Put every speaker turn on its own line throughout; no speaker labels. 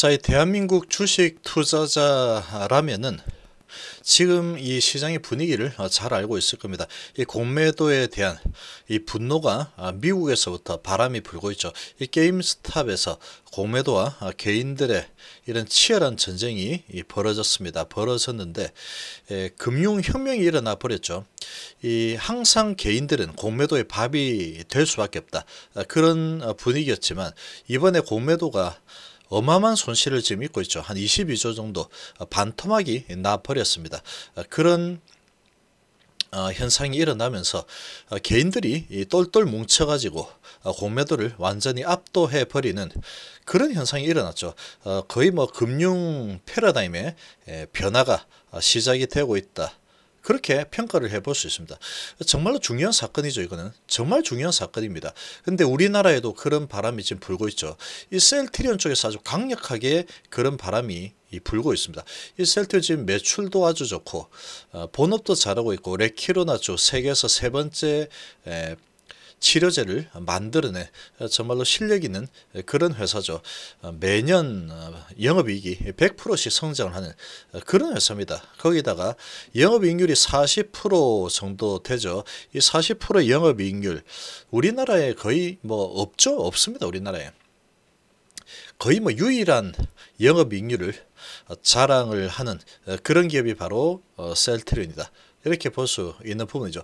자, 이 대한민국 주식 투자자라면은 지금 이 시장의 분위기를 잘 알고 있을 겁니다. 이 공매도에 대한 이 분노가 미국에서부터 바람이 불고 있죠. 이 게임스탑에서 공매도와 개인들의 이런 치열한 전쟁이 벌어졌는데 금융혁명이 일어나 버렸죠. 이 항상 개인들은 공매도의 밥이 될 수밖에 없다, 그런 분위기였지만 이번에 공매도가 어마어마한 손실을 지금 입고 있죠. 한 22조 정도 반토막이 나버렸습니다. 그런 현상이 일어나면서 개인들이 똘똘 뭉쳐가지고 공매도를 완전히 압도해 버리는 그런 현상이 일어났죠. 거의 뭐 금융 패러다임의 변화가 시작이 되고 있다, 그렇게 평가를 해볼 수 있습니다. 정말로 중요한 사건이죠. 이거는 정말 중요한 사건입니다. 근데 우리나라에도 그런 바람이 지금 불고 있죠. 이 셀트리온 쪽에서 아주 강력하게 그런 바람이 불고 있습니다. 이 셀트리온 지금 매출도 아주 좋고 본업도 잘하고 있고 레키로나주 세계에서 세 번째 치료제를 만들어내 정말로 실력 있는 그런 회사죠. 매년 영업이익이 100%씩 성장을 하는 그런 회사입니다. 거기다가 영업이익률이 40% 정도 되죠. 이 40%의 영업이익률 우리나라에 거의 뭐 없습니다. 우리나라에 거의 뭐 유일한 영업이익률을 자랑을 하는 그런 기업이 바로 셀트리온이다, 이렇게 볼 수 있는 부분이죠.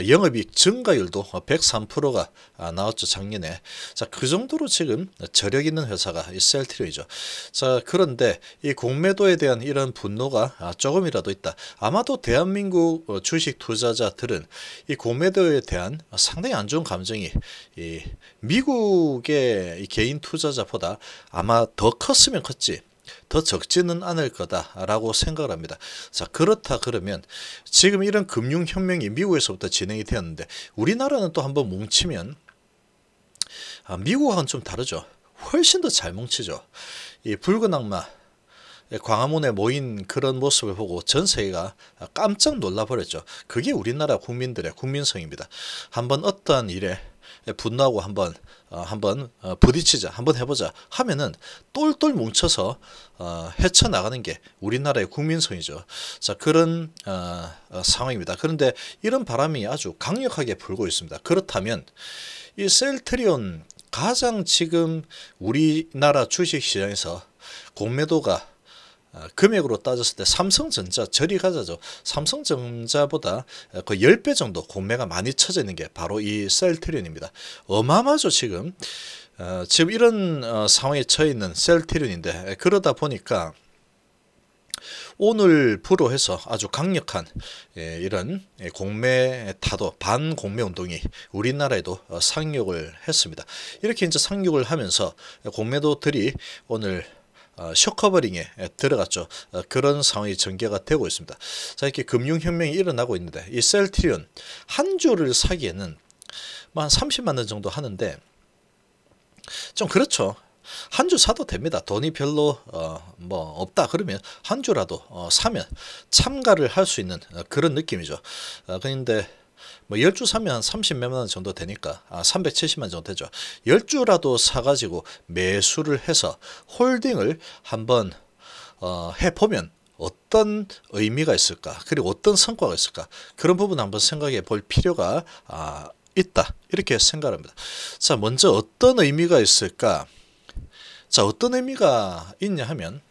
영업이익 증가율도 103%가 나왔죠, 작년에. 자, 그 정도로 지금 저력 있는 회사가 이 셀트리온이죠. 자, 그런데 이 공매도에 대한 이런 분노가 조금이라도 있다. 아마도 대한민국 주식 투자자들은 이 공매도에 대한 상당히 안 좋은 감정이 이 미국의 이 개인 투자자보다 아마 더 컸으면 컸지 더 적지는 않을 거다라고 생각을 합니다. 자, 그렇다 그러면 지금 이런 금융혁명이 미국에서부터 진행이 되었는데 우리나라는 또 한번 뭉치면 미국하고는 좀 다르죠. 훨씬 더 잘 뭉치죠. 이 붉은 악마 광화문에 모인 그런 모습을 보고 전 세계가 깜짝 놀라버렸죠. 그게 우리나라 국민들의 국민성입니다. 한번 어떠한 일에 분노하고 한번 부딪히자, 한번 해보자 하면은 똘똘 뭉쳐서 헤쳐나가는 게 우리나라의 국민성이죠. 자, 그런 상황입니다. 그런데 이런 바람이 아주 강력하게 불고 있습니다. 그렇다면 이 셀트리온 가장 지금 우리나라 주식시장에서 공매도가 금액으로 따졌을 때 삼성전자 저리 가자죠. 삼성전자보다 거의 10배 정도 공매가 많이 쳐져 있는 게 바로 이 셀트리온입니다. 어마어마하죠. 지금 이런 상황에 처해 있는 셀트리온인데 그러다 보니까 오늘부로 해서 아주 강력한 이런 공매 타도 반공매 운동이 우리나라에도 상륙을 했습니다. 이렇게 이제 상륙을 하면서 공매도들이 오늘 쇼커버링에 들어갔죠. 그런 상황이 전개가 되고 있습니다. 자, 이렇게 금융혁명이 일어나고 있는데 이 셀트리온 한 주를 사기에는 한 30만 원 정도 하는데 좀 그렇죠. 한 주 사도 됩니다. 돈이 별로 뭐 없다 그러면 한 주라도 사면 참가를 할 수 있는 그런 느낌이죠. 그런데 뭐 10주 사면 한 30몇만 원 정도 되니까 370만 정도 되죠. 10주라도 사가지고 매수를 해서 홀딩을 한번 해보면 어떤 의미가 있을까, 그리고 어떤 성과가 있을까, 그런 부분 한번 생각해 볼 필요가 있다, 이렇게 생각합니다. 자, 먼저 어떤 의미가 있을까. 자, 어떤 의미가 있냐 하면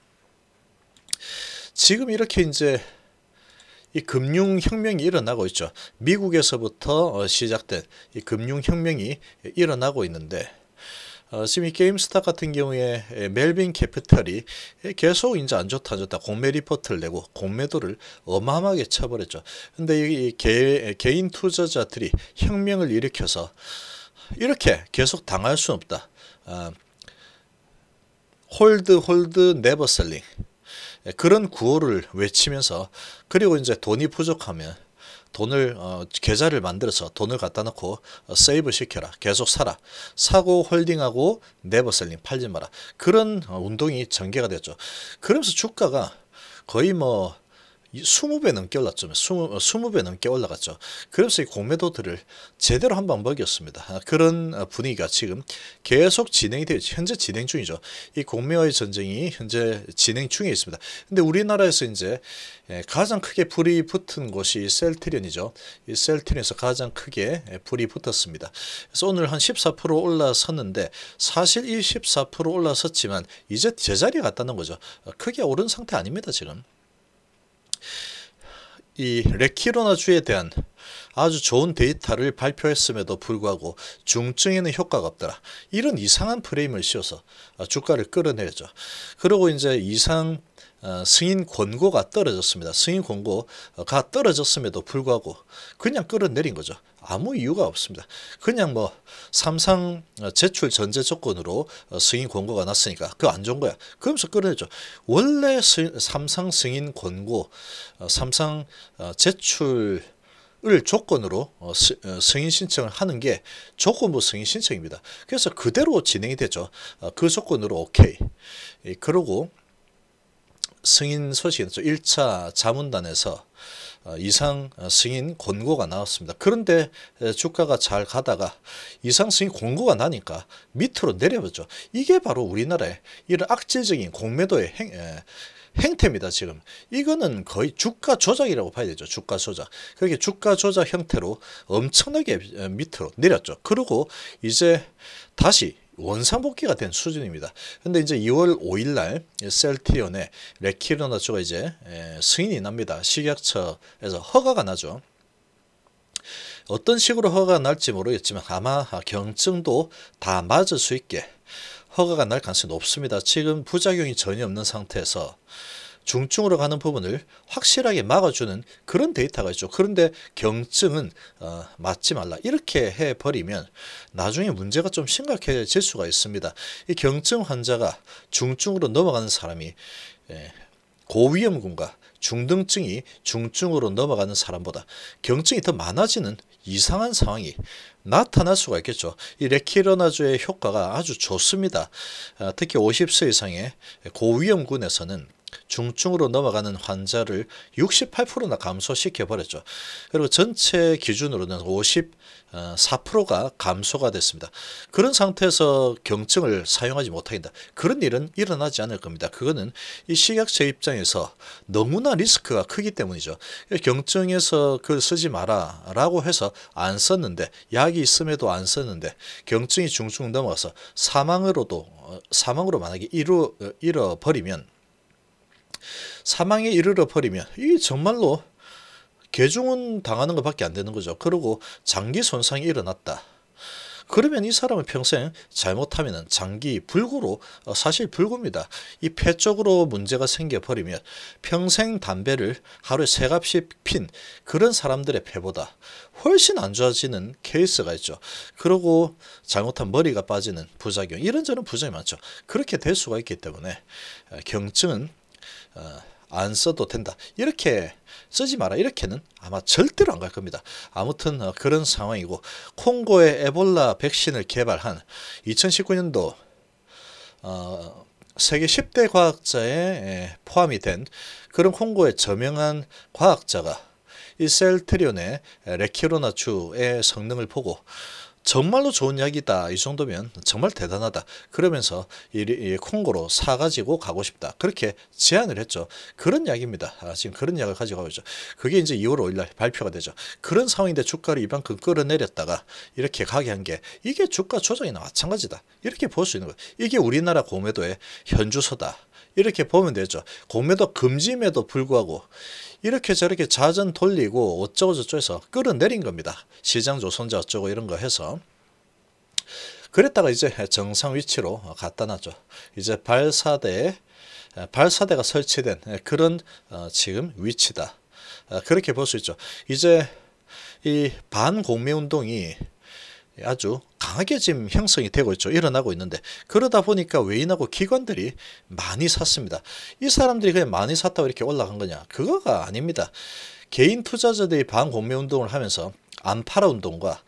지금 이렇게 이제 이 금융혁명이 일어나고 있죠. 미국에서부터 시작된 이 금융혁명이 일어나고 있는데 지금 이 게임스탑 같은 경우에 멜빈 캐피털이 계속 이제 안 좋다 공매 리포트를 내고 공매도를 어마어마하게 쳐버렸죠. 근데 이 개인 투자자들이 혁명을 일으켜서 이렇게 계속 당할 수 없다. 홀드 네버 셀링, 그런 구호를 외치면서, 그리고 이제 돈이 부족하면 돈을 계좌를 만들어서 돈을 갖다 놓고 세이브 시켜라, 계속 사고 홀딩하고 네버셀링, 팔지 마라, 그런 운동이 전개가 됐죠. 그러면서 주가가 거의 뭐 20배 넘게 올랐죠. 20배 넘게 올라갔죠. 그래서 이 공매도들을 제대로 한방 먹였습니다. 그런 분위기가 지금 계속 진행이 되어 있죠. 현재 진행 중이죠. 이 공매와의 전쟁이 현재 진행 중에 있습니다. 근데 우리나라에서 이제 가장 크게 불이 붙은 곳이 셀트리온이죠. 이 셀트리온에서 가장 크게 불이 붙었습니다. 그래서 오늘 한 14% 올라섰는데 사실 이 14% 올라섰지만 이제 제자리에 갔다는 거죠. 크게 오른 상태 아닙니다. 지금 이 레키로나주에 대한 아주 좋은 데이터를 발표했음에도 불구하고 중증에는 효과가 없더라. 이런 이상한 프레임을 씌워서 주가를 끌어내렸죠. 그리고 이제 이상 승인 권고가 떨어졌습니다. 승인 권고가 떨어졌음에도 불구하고 그냥 끌어내린 거죠. 아무 이유가 없습니다. 그냥 뭐 삼상 제출 전제 조건으로 승인 권고가 났으니까 그거 안 좋은 거야. 그러면서 끌어내죠. 원래 삼상 승인 권고, 삼상 제출 을 조건으로 승인 신청을 하는 게 조건부 승인 신청입니다. 그래서 그대로 진행이 되죠. 그 조건으로 오케이. 그러고 승인 소식은 1차 자문단에서 이상 승인 권고가 나왔습니다. 그런데 주가가 잘 가다가 이상 승인 권고가 나니까 밑으로 내려버죠. 이게 바로 우리나라의 이런 악질적인 공매도의 행태입니다. 지금 이거는 거의 주가 조작이라고 봐야 되죠. 주가 조작. 그렇게 주가 조작 형태로 엄청나게 밑으로 내렸죠. 그리고 이제 다시 원상복귀가 된 수준입니다. 근데 이제 2월 5일 날 셀트리온의 레키로나주가 이제 승인이 납니다. 식약처에서 허가가 나죠. 어떤 식으로 허가가 날지 모르겠지만 아마 경증도 다 맞을 수 있게 허가가 날 가능성이 높습니다. 지금 부작용이 전혀 없는 상태에서 중증으로 가는 부분을 확실하게 막아주는 그런 데이터가 있죠. 그런데 경증은 맞지 말라 이렇게 해버리면 나중에 문제가 좀 심각해질 수가 있습니다. 이 경증 환자가 중증으로 넘어가는 사람이 고위험군과 중등증이 중증으로 넘어가는 사람보다 경증이 더 많아지는 이상한 상황이 나타날 수가 있겠죠. 이 레키로나주의 효과가 아주 좋습니다. 특히 50세 이상의 고위험군에서는 중증으로 넘어가는 환자를 68%나 감소시켜 버렸죠. 그리고 전체 기준으로는 54%가 감소가 됐습니다. 그런 상태에서 경증을 사용하지 못하겠다. 그런 일은 일어나지 않을 겁니다. 그거는 이 식약처 입장에서 너무나 리스크가 크기 때문이죠. 경증에서 그걸 쓰지 마라 라고 해서 안 썼는데 약이 있음에도 안 썼는데 경증이 중증 넘어가서 사망으로 만약에 이뤄버리면 사망에 이르러 버리면 이 정말로 개중은 당하는 것밖에 안 되는 거죠. 그리고 장기 손상이 일어났다. 그러면 이 사람은 평생 잘못하면 장기 불구로 사실 불구입니다. 이 폐 쪽으로 문제가 생겨버리면 평생 담배를 하루에 3갑씩 핀 그런 사람들의 폐보다 훨씬 안 좋아지는 케이스가 있죠. 그리고 잘못한 머리가 빠지는 부작용 이런저런 부작용이 많죠. 그렇게 될 수가 있기 때문에 경증은 안 써도 된다. 이렇게 쓰지 마라. 이렇게는 아마 절대로 안 갈 겁니다. 아무튼 그런 상황이고 콩고의 에볼라 백신을 개발한 2019년도 세계 10대 과학자에 포함이 된 그런 콩고의 저명한 과학자가 이 셀트리온의 레키로나주의 성능을 보고 정말로 좋은 약이다. 이 정도면 정말 대단하다. 그러면서 이 콩고로 사가지고 가고 싶다. 그렇게 제안을 했죠. 그런 약입니다. 지금 그런 약을 가지고 가고 있죠. 그게 이제 2월 5일 날 발표가 되죠. 그런 상황인데 주가를 이만큼 끌어내렸다가 이렇게 가게 한 게 이게 주가 조작이나 마찬가지다. 이렇게 볼 수 있는 거예요. 이게 우리나라 공매도의 현주소다. 이렇게 보면 되죠. 공매도 금지임에도 불구하고 이렇게 저렇게 자전 돌리고 어쩌고 저쩌고 해서 끌어내린 겁니다. 시장 조선자 어쩌고 이런 거 해서. 그랬다가 이제 정상 위치로 갖다 놨죠. 이제 발사대가 설치된 그런 지금 위치다. 그렇게 볼 수 있죠. 이제 이 반공매 운동이 아주 강하게 지금 형성이 되고 있죠. 일어나고 있는데 그러다 보니까 외인하고 기관들이 많이 샀습니다. 이 사람들이 그냥 많이 샀다고 이렇게 올라간 거냐? 그거가 아닙니다. 개인 투자자들이 반공매 운동을 하면서 안파라 운동과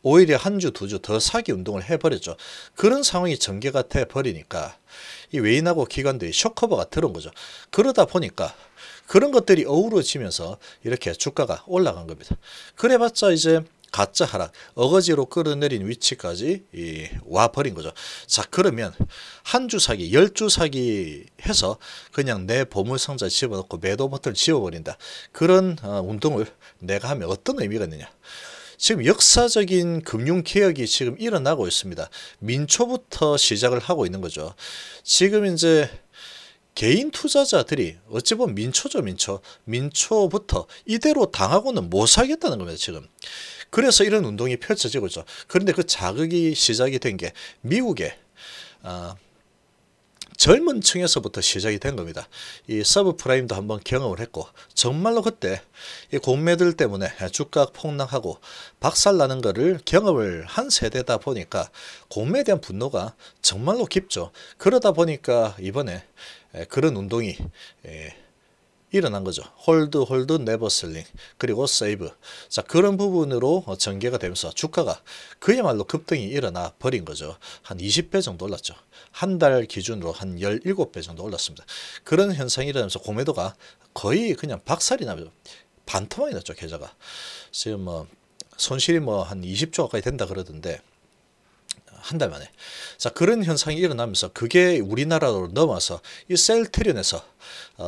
오히려 한 주, 두 주 더 사기 운동을 해버렸죠. 그런 상황이 전개가 돼 버리니까 이 외인하고 기관들이 쇼커버가 들어온 거죠. 그러다 보니까 그런 것들이 어우러지면서 이렇게 주가가 올라간 겁니다. 그래봤자 이제 가짜 하락, 어거지로 끌어내린 위치까지 와버린 거죠. 자, 그러면 한 주 사기, 10주 사기 해서 그냥 내 보물상자에 집어넣고 매도 버튼을 지워버린다. 그런 운동을 내가 하면 어떤 의미가 있느냐. 지금 역사적인 금융개혁이 지금 일어나고 있습니다. 민초부터 시작을 하고 있는 거죠. 지금 이제 개인 투자자들이 어찌 보면 민초죠, 민초부터 이대로 당하고는 못 살겠다는 겁니다, 지금. 그래서 이런 운동이 펼쳐지고 있죠. 그런데 그 자극이 시작이 된 게 미국의 젊은 층에서부터 시작이 된 겁니다. 이 서브프라임도 한번 경험을 했고 정말로 그때 이 공매들 때문에 주가 폭락하고 박살나는 거를 경험을 한 세대다 보니까 공매에 대한 분노가 정말로 깊죠. 그러다 보니까 이번에 그런 운동이 일어난 거죠. 홀드, 네버셀링, 그리고 세이브. 자, 그런 부분으로 전개가 되면서 주가가 그야말로 급등이 일어나 버린 거죠. 한 20배 정도 올랐죠. 한 달 기준으로 한 17배 정도 올랐습니다. 그런 현상이 일어나면서 공매도가 거의 그냥 박살이 나죠. 반토막이 났죠, 계좌가. 지금 손실이 한 20조 가까이 된다 그러던데 한 달 만에. 자, 그런 현상이 일어나면서 그게 우리나라로 넘어서 이 셀트리온에서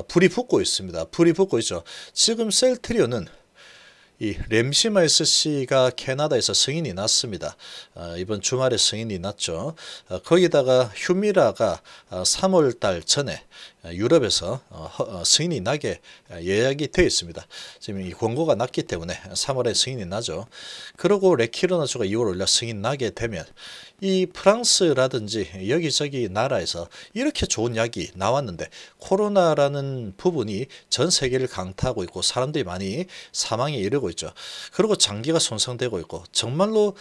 불이 붙고 있습니다. 불이 붙고 있죠. 지금 셀트리온은 이 램시마 SC가 캐나다에서 승인이 났습니다. 이번 주말에 승인이 났죠. 거기다가 휴미라가 3월 달 전에 유럽에서 승인이 나게 예약이 되어 있습니다. 지금 이 권고가 났기 때문에 3월에 승인이 나죠. 그리고 레키로나주가 2월 올려 승인 나게 되면 이 프랑스라든지 여기저기 나라에서 이렇게 좋은 약이 나왔는데 코로나라는 부분이 전 세계를 강타하고 있고 사람들이 많이 사망에 이르고 있죠. 그리고 장기가 손상되고 있고 정말로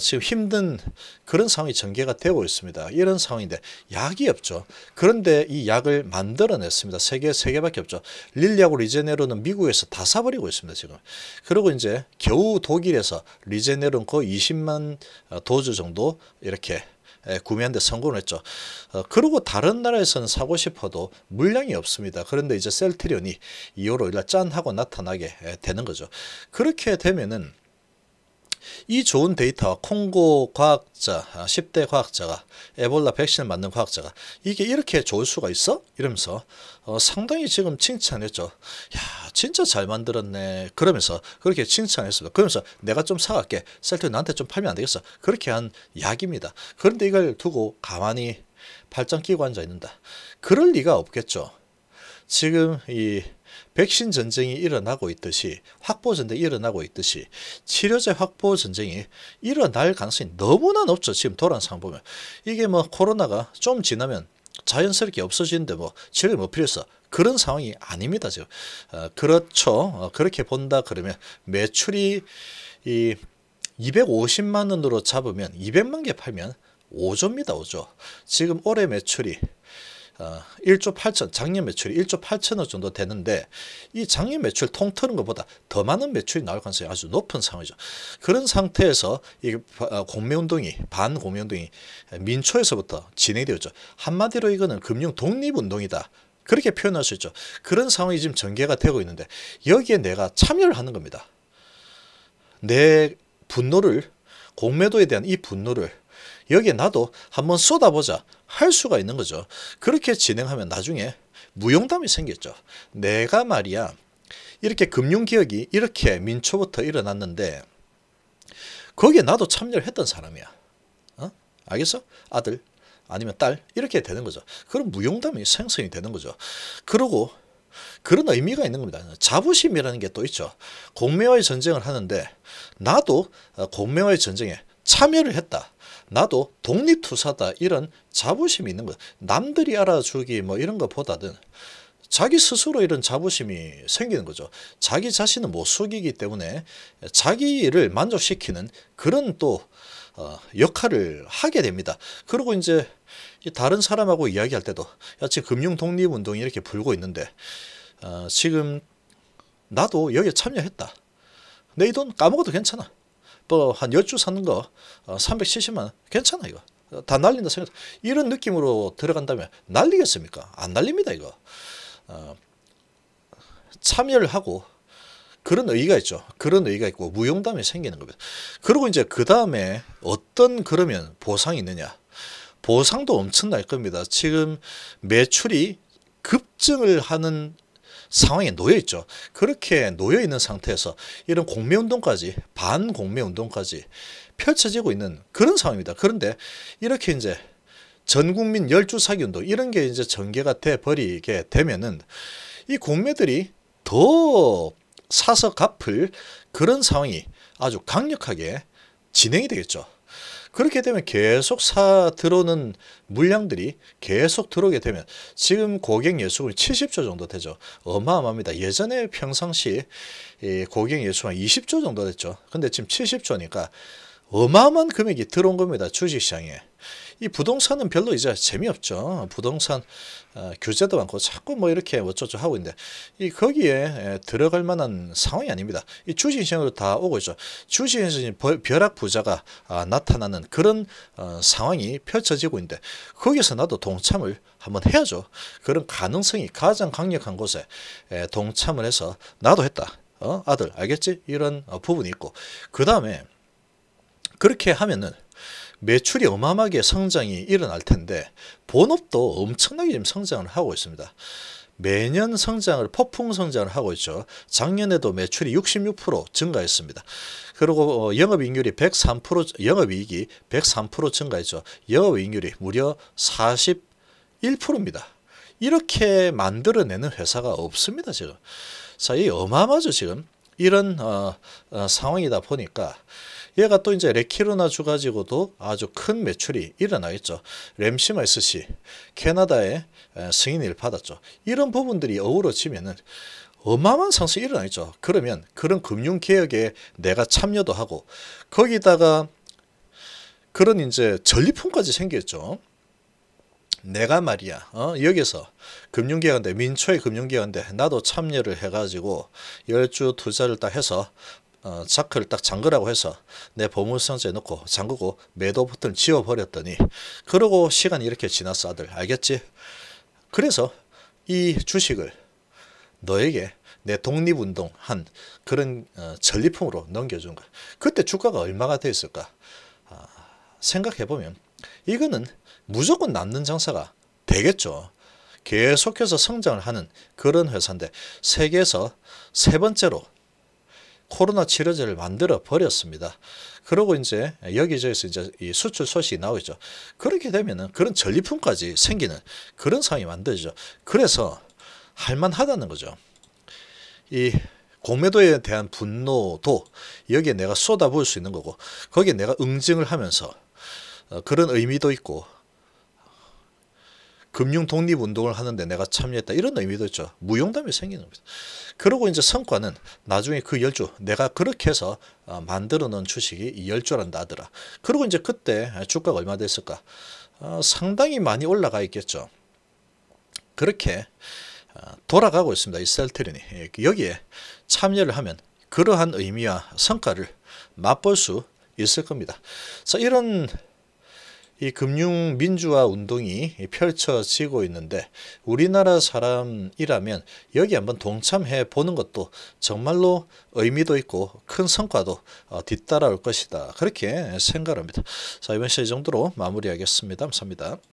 지금 힘든 그런 상황이 전개가 되고 있습니다. 이런 상황인데 약이 없죠. 그런데 이 약을 만들어냈습니다. 세 개밖에 없죠. 릴리하고 리제네론은 미국에서 다 사버리고 있습니다. 지금. 그리고 이제 겨우 독일에서 리제네론 거의 20만 도즈 정도 이렇게 구매하는데 성공을 했죠. 그리고 다른 나라에서는 사고 싶어도 물량이 없습니다. 그런데 이제 셀트리온이 2월 5일 짠 하고 나타나게 되는 거죠. 그렇게 되면은 이 좋은 데이터와 콩고 과학자, 10대 과학자가 에볼라 백신을 만든 과학자가 이게 이렇게 좋을 수가 있어? 이러면서 상당히 지금 칭찬했죠. 야, 진짜 잘 만들었네. 그러면서 그렇게 칭찬했습니다. 그러면서 내가 좀 사갈게. 셀트리온 나한테 좀 팔면 안 되겠어. 그렇게 한 약입니다. 그런데 이걸 두고 가만히 팔짱 끼고 앉아 있는다. 그럴 리가 없겠죠. 지금 이 백신 전쟁이 일어나고 있듯이 확보 전쟁이 일어나고 있듯이 치료제 확보 전쟁이 일어날 가능성이 너무나 높죠. 지금 돌아온 상황 보면 이게 코로나가 좀 지나면 자연스럽게 없어지는데 치료가 뭐 필요했어. 그런 상황이 아닙니다. 지금 그렇죠. 그렇게 본다 그러면 매출이 이 250만 원으로 잡으면 200만 개 팔면 5조입니다. 5조. 지금 올해 매출이 1조 8천, 작년 매출이 1조 8천억 정도 되는데 이 작년 매출 통틀은 것보다 더 많은 매출이 나올 가능성이 아주 높은 상황이죠. 그런 상태에서 이 공매운동이 반공매운동이 민초에서부터 진행이 되었죠. 한마디로 이거는 금융 독립운동이다. 그렇게 표현할 수 있죠. 그런 상황이 지금 전개가 되고 있는데 여기에 내가 참여를 하는 겁니다. 내 분노를 공매도에 대한 이 분노를 여기에 나도 한번 쏟아보자 할 수가 있는 거죠. 그렇게 진행하면 나중에 무용담이 생겼죠. 내가 말이야 이렇게 금융개혁이 이렇게 민초부터 일어났는데 거기에 나도 참여를 했던 사람이야. 알겠어? 아들 아니면 딸 이렇게 되는 거죠. 그럼 무용담이 생성이 되는 거죠. 그리고 그런 의미가 있는 겁니다. 자부심이라는 게 또 있죠. 공매와의 전쟁을 하는데 나도 공매와의 전쟁에 참여를 했다. 나도 독립투사다. 이런 자부심이 있는 거야. 남들이 알아주기 이런 것보다는 자기 스스로 이런 자부심이 생기는 거죠. 자기 자신은 못 속이기 때문에 자기를 만족시키는 그런 또 역할을 하게 됩니다. 그리고 이제 다른 사람하고 이야기할 때도 야, 지금 금융 독립 운동이 이렇게 불고 있는데 지금 나도 여기에 참여했다. 내 이 돈 까먹어도 괜찮아. 뭐 한 10주 사는 거 370만 원 괜찮아 이거. 다 날린다 생각. 이런 느낌으로 들어간다면 날리겠습니까? 안 날립니다 이거. 참여를 하고 그런 의의가 있죠. 그런 의의가 있고 무용담이 생기는 겁니다. 그리고 이제 그 다음에 어떤 그러면 보상이 있느냐? 보상도 엄청날 겁니다. 지금 매출이 급증을 하는 상황에 놓여 있죠. 그렇게 놓여 있는 상태에서 이런 공매운동까지 반공매운동까지 펼쳐지고 있는 그런 상황입니다. 그런데 이렇게 이제 전국민 열주 사기 운동 이런 게 이제 전개가 돼 버리게 되면은 이 공매들이 더 사서 갚을 그런 상황이 아주 강력하게 진행이 되겠죠. 그렇게 되면 계속 들어오는 물량들이 계속 들어오게 되면 지금 고객 예수금이 70조 정도 되죠. 어마어마합니다. 예전에 평상시 고객 예수금 20조 정도 됐죠. 근데 지금 70조니까 어마어마한 금액이 들어온 겁니다. 주식시장에. 이 부동산은 별로 이제 재미없죠. 부동산 규제도 많고 자꾸 뭐 이렇게 어쩌고 하고 있는데 이 거기에 들어갈 만한 상황이 아닙니다. 이 주식시장으로 다 오고 있죠. 주식시장에서 벼락 부자가 나타나는 그런 상황이 펼쳐지고 있는데 거기서 나도 동참을 한번 해야죠. 그런 가능성이 가장 강력한 곳에 동참을 해서 나도 했다. 아들 알겠지? 이런 부분이 있고 그 다음에 그렇게 하면은 매출이 어마어마하게 성장이 일어날 텐데 본업도 엄청나게 지금 성장을 하고 있습니다. 매년 폭풍 성장을 하고 있죠. 작년에도 매출이 66% 증가했습니다. 그리고 영업이익률이 103%, 영업이익이 103% 증가했죠. 영업이익률이 무려 41%입니다. 이렇게 만들어내는 회사가 없습니다. 지금. 자, 이 어마어마하죠. 지금. 이런 상황이다 보니까 얘가 또 이제 레키로나주 가지고도 아주 큰 매출이 일어나겠죠. 램시마 SC 캐나다에 승인을 받았죠. 이런 부분들이 어우러지면은 어마어마한 상승이 일어나겠죠. 그러면 그런 금융개혁에 내가 참여도 하고 거기다가 그런 이제 전리품까지 생겼죠. 내가 말이야 여기서 금융기관인데 민초의 금융기관인데 나도 참여를 해가지고 10주 투자를 딱 해서 자크를 딱 잠그라고 해서 내 보물상자에 넣고 잠그고 매도 버튼을 지워버렸더니 그러고 시간이 이렇게 지났어 아들 알겠지? 그래서 이 주식을 너에게 내 독립운동한 그런 전리품으로 넘겨준 거야. 그때 주가가 얼마가 됐을까? 생각해보면 이거는 무조건 남는 장사가 되겠죠. 계속해서 성장을 하는 그런 회사인데 세계에서 세 번째로 코로나 치료제를 만들어 버렸습니다. 그리고 이제 여기저기서 이제 이 수출 소식이 나오죠. 그렇게 되면은 그런 전리품까지 생기는 그런 상황이 만들어지죠. 그래서 할만하다는 거죠. 이 공매도에 대한 분노도 여기에 내가 쏟아부을 수 있는 거고 거기에 내가 응징을 하면서 그런 의미도 있고 금융 독립운동을 하는데 내가 참여했다 이런 의미도 있죠. 무용담이 생기는 겁니다. 그리고 이제 성과는 나중에 그 10주 내가 그렇게 해서 만들어 놓은 주식이 이 10주란다 하더라. 그리고 이제 그때 주가가 얼마 됐을까? 상당히 많이 올라가 있겠죠. 그렇게 돌아가고 있습니다. 이 셀트리온이. 여기에 참여를 하면 그러한 의미와 성과를 맛볼 수 있을 겁니다. 그래서 이런 이 금융 민주화 운동이 펼쳐지고 있는데 우리나라 사람이라면 여기 한번 동참해 보는 것도 정말로 의미도 있고 큰 성과도 뒤따라올 것이다. 그렇게 생각합니다. 자, 이번 시간 이 정도로 마무리하겠습니다. 감사합니다.